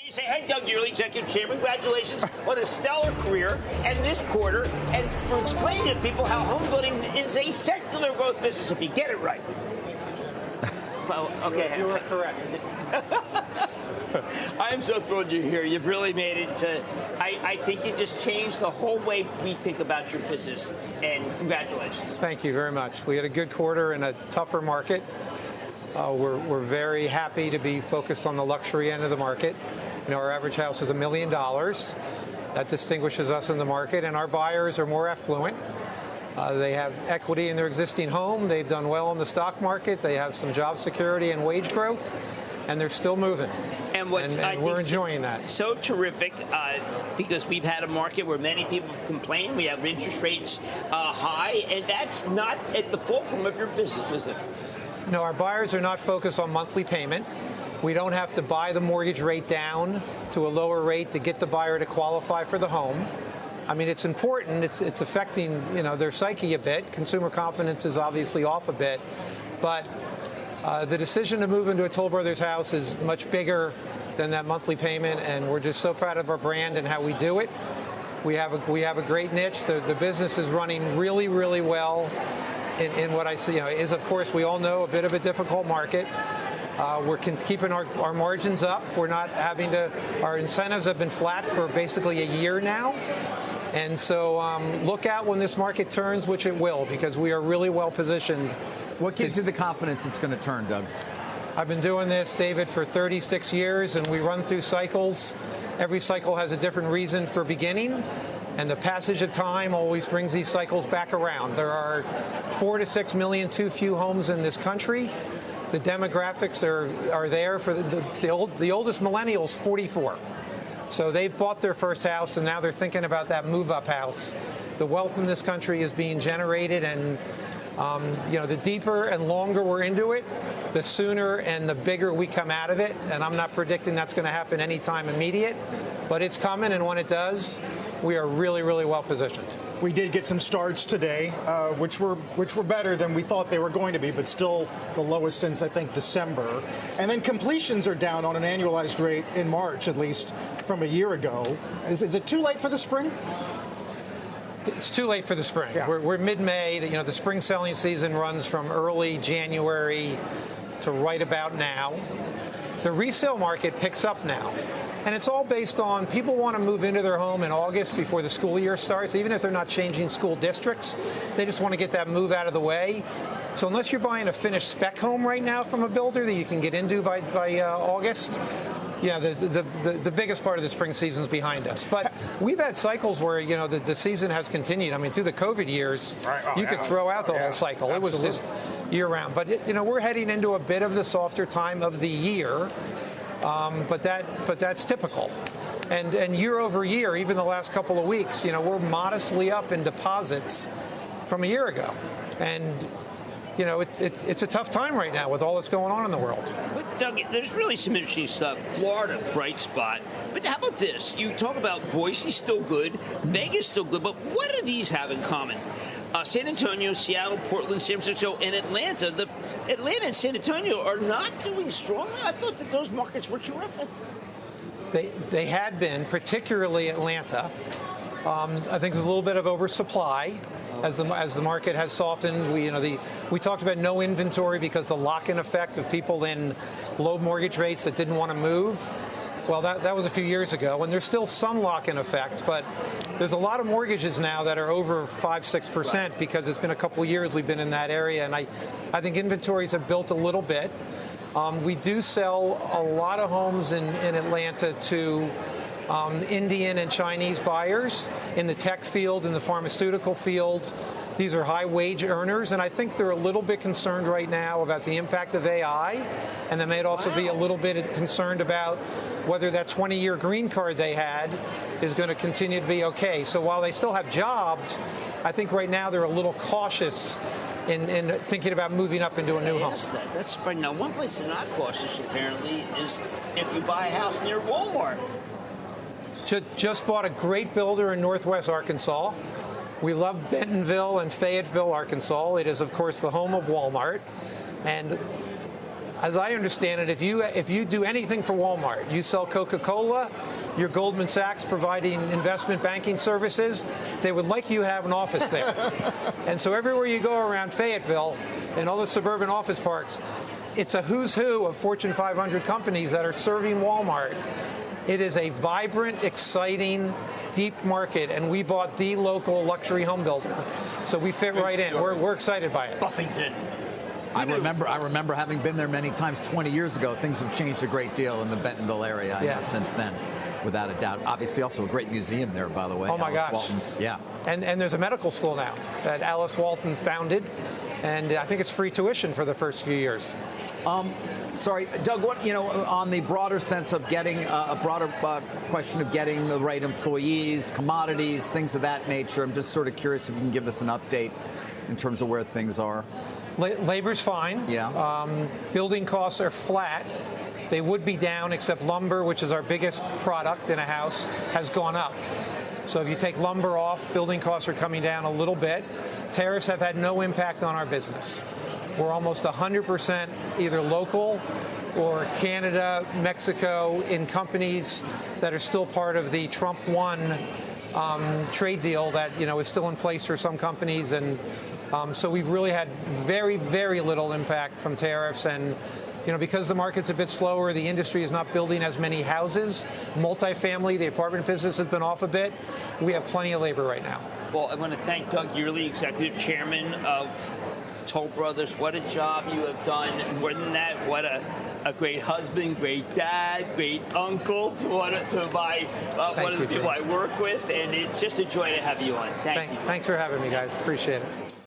You say, hey, Doug Yearley, Executive Chairman, congratulations on a stellar career and this quarter, and for explaining to people how home building is a secular growth business if you get it right. Well, okay. You are correct. I'm so thrilled you're here. You've really made it to, I think you just changed the whole way we think about your business, and congratulations. Thank you very much. We had a good quarter in a tougher market. We're very happy to be focused on the luxury end of the market. You know, our average house is $1 million. That distinguishes us in the market, and our buyers are more affluent. They have equity in their existing home. They've done well in the stock market. They have some job security and wage growth, and they're still moving. And we're enjoying that. So terrific, because we've had a market where many people have complained. We have interest rates high, and that's not at the fulcrum of your business, is it? No, our buyers are not focused on monthly payment. We don't have to buy the mortgage rate down to a lower rate to get the buyer to qualify for the home. I mean, it's important. It's affecting, you know, their psyche a bit. Consumer confidence is obviously off a bit, but the decision to move into a Toll Brothers house is much bigger than that monthly payment, and we're just so proud of our brand and how we do it. We have a great niche. The business is running really, really well. In what I see, you know, is, of course, we all know, a bit of a difficult market. We're keeping our margins up. We're not having to. Our incentives have been flat for basically a year now. And so look out when this market turns, which it will, because we are really well positioned. What gives you the confidence it's going to turn, Doug? I've been doing this, David, for 36 years, and we run through cycles. Every cycle has a different reason for beginning, and the passage of time always brings these cycles back around. There are 4 to 6 million too few homes in this country. The demographics are there for the oldest millennials, 44. So they've bought their first house, and now they're thinking about that move-up house. The wealth in this country is being generated, and you know, the deeper and longer we're into it, the sooner and the bigger we come out of it. And I'm not predicting that's going to happen anytime immediate, but it's coming, and when it does, we are really, really well positioned. We did get some starts today, which were better than we thought they were going to be, but still the lowest since, I think, December. And then completions are down on an annualized rate in March, at least, from a year ago. Is it too late for the spring? It's too late for the spring. Yeah. We're mid-May. You know, the spring selling season runs from early January to right about now. The resale market picks up now. And it's all based on people want to move into their home in August before the school year starts, even if they're not changing school districts. They just want to get that move out of the way. So unless you're buying a finished spec home right now from a builder that you can get into by August, yeah, the biggest part of the spring season is behind us. But we've had cycles where, you know, the season has continued. I mean, through the COVID years, you could throw out the whole cycle. Absolutely. It was just year-round. But, you know, we're heading into a bit of the softer time of the year. But that's typical. And year over year, even the last couple of weeks, you know, we're modestly up in deposits from a year ago. And, you know, it's a tough time right now with all that's going on in the world. But, Doug, there's really some interesting stuff. Florida, bright spot. But how about this? You talk about Boise still good, Vegas still good, but what do these have in common? San Antonio, Seattle, Portland, San Francisco, and Atlanta. Atlanta and San Antonio are not doing strong. I thought that those markets were terrific. They had been, particularly Atlanta. I think there's a little bit of oversupply as the market has softened. We talked about no inventory because the lock-in effect of people in low mortgage rates that didn't want to move. Well, that was a few years ago, and there's still some lock-in effect, but there's a lot of mortgages now that are over 5-6% because it's been a couple of years we've been in that area, and I think inventories have built a little bit. We do sell a lot of homes in Atlanta to Indian and Chinese buyers in the tech field, in the pharmaceutical field. These are high wage earners, and I think they're a little bit concerned right now about the impact of AI, and they may also be a little bit concerned about whether that 20-year green card they had is going to continue to be okay. So while they still have jobs, I think right now they're a little cautious in thinking about moving up into a new home. That's right. Now, one place they're not cautious, apparently, is if you buy a house near Walmart. Just bought a great builder in Northwest Arkansas. We love Bentonville and Fayetteville, Arkansas. It is, of course, the home of Walmart. And as I understand it, if you do anything for Walmart, you sell Coca-Cola, you're Goldman Sachs providing investment banking services, they would like you to have an office there. And so everywhere you go around Fayetteville and all the suburban office parks, it's a who's who of Fortune 500 companies that are serving Walmart. It is a vibrant, exciting, deep market, and we bought the local luxury home builder. So we fit right in. We're excited by it. Buffington. I remember having been there many times 20 years ago. Things have changed a great deal in the Bentonville area since then, without a doubt. Obviously, also a great museum there, by the way. Oh, my gosh. Walton's, yeah. And there's a medical school now that Alice Walton founded, and I think it's free tuition for the first few years. Sorry, Doug, what, on the broader sense of getting a broader question of getting the right employees, commodities, things of that nature, I'm just sort of curious if you can give us an update in terms of where things are. Labor's fine. Yeah. Building costs are flat. They would be down, except lumber, which is our biggest product in a house, has gone up. So if you take lumber off, building costs are coming down a little bit. Tariffs have had no impact on our business. We're almost 100% either local or Canada, Mexico, in companies that are still part of the Trump 1 trade deal that is still in place for some companies, and so we've really had very, very little impact from tariffs. And because the market's a bit slower, the industry is not building as many houses. Multifamily, the apartment business has been off a bit. We have plenty of labor right now. Well, I want to thank Doug Yearley, Executive Chairman of Toll Brothers. What a job you have done. More than that, what a great husband, great dad, great uncle to one of the people I work with. And it's just a joy to have you on. Thank you. Thanks for having me, guys. Appreciate it.